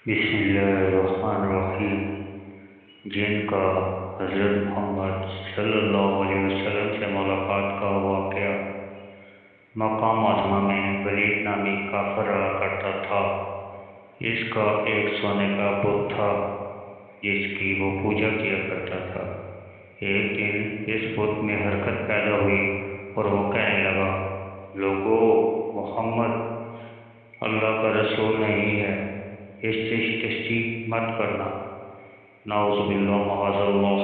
بسم اللہ الرحمن الرحیم، جن کا حضرت محمد صلی اللہ علیہ وسلم سے ملاقات کا واقعہ مقام آزما میں ولید نامی کافر رہا کرتا تھا۔ اس کا ایک سونے کا بت تھا جس کی وہ پوجا کیا کرتا تھا۔ ایک دن اس بت میں حرکت پیدا ہوئی اور وہ کہنے لگا، لوگو، محمد اللہ کا رسول نہیں ہے، اس سے تصدیق مت کرنا، نعوذ باللہ معاذ اللہ۔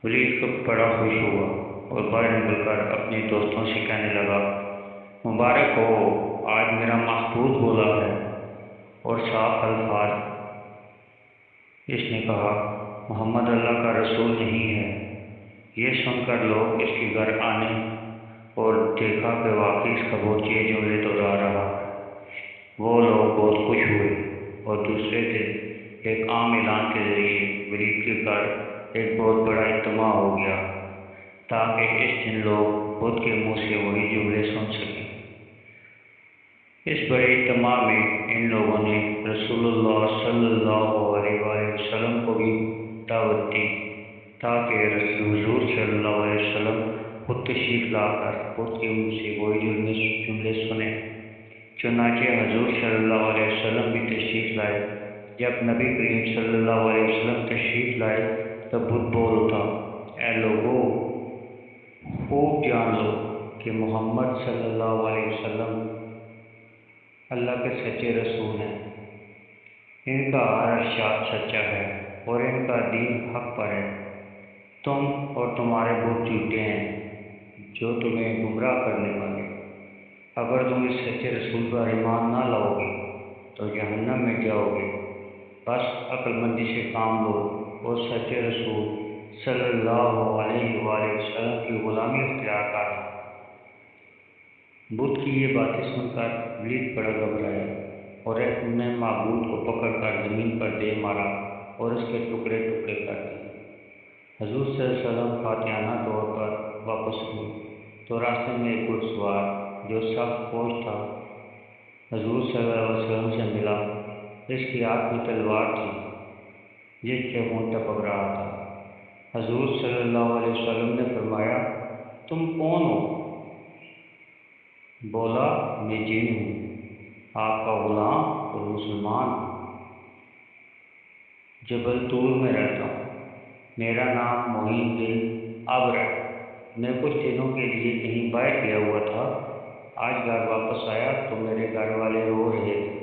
ولید کو بڑا خوش ہوا اور باہر نکل کر اپنے دوستوں سے کہنے لگا، مبارک ہو، آج میرا محبوب بولا ہے، اور صاف الفاظ اس نے کہا، محمد اللہ کا رسول نہیں ہے۔ یہ سن کر لوگ اس کے گھر آنے اور دیکھا کہ واقعی اس کا بہت یہ جملے دہرا رہا ہے۔ وہ لوگ بہت خوش ہوئے اور دوسرے دن ایک عام اعلان کے ذریعے ولید کے گھر ایک بہت بڑا اجتماع ہو گیا تاکہ اس دن لوگ بت کے منہ سے وہی جملے سن سکیں۔ اس بڑے اجتماع میں ان لوگوں نے رسول اللہ صلی اللہ علیہ وسلم کو بھی دعوت دی تاکہ حضور صلی اللہ علیہ وسلم خود تشریف لا کر بت کے منہ سے وہی جملے سنیں۔ چنانچہ حضور صلی اللہ علیہ وسلم بھی تشریف لائے۔ جب نبی کریم صلی اللہ علیہ وسلم تشریف لائے تو بت بول اٹھا، اے لوگو، خوب جان لو کہ محمد صلی اللہ علیہ وسلم اللہ کے سچے رسول ہیں۔ ان کا ہر ارشاد سچا ہے اور ان کا دین حق پر ہے۔ تم اور تمہارے بت جھوٹے ہیں جو تمہیں گمراہ کرنے والے۔ اگر تم اس سچے رسول پر ایمان نہ لاؤ گے تو جہنم میں جاؤ گے۔ بس عقل مندی سے کام لو اور سچے رسول صلی اللہ علیہ وآلہ وسلم کی غلامی اختیار کر لو۔ بت کی یہ باتیں سن کر ولید بڑا گھبرایا اور اپنے معبود کو پکڑ کر زمین پر دے مارا اور اس کے ٹکڑے ٹکڑے کر دیے۔ حضور صلی اللہ علیہ وسلم فاتحانہ طور پر واپس ہوئے تو راستے میں ایک گھڑ سوار جو سخت فوج تھا حضور صلی اللہ علیہ وسلم سے ملا۔ اس کی ہاتھ میں تلوار تھی جس سے خون ٹپک رہا تھا۔ حضور صلی اللہ علیہ وسلم نے فرمایا، تم کون ہو؟ بولا، میں جن ہوں، آپ کا غلام اور مسلمان ہوں، جبل طور میں رہتا ہوں، میرا نام معین بن عمرو ہے۔ میں کچھ دنوں کے لیے کہیں باہر گیا ہوا تھا، آج گھر واپس آیا تو میرے گھر والے رو رہے تھے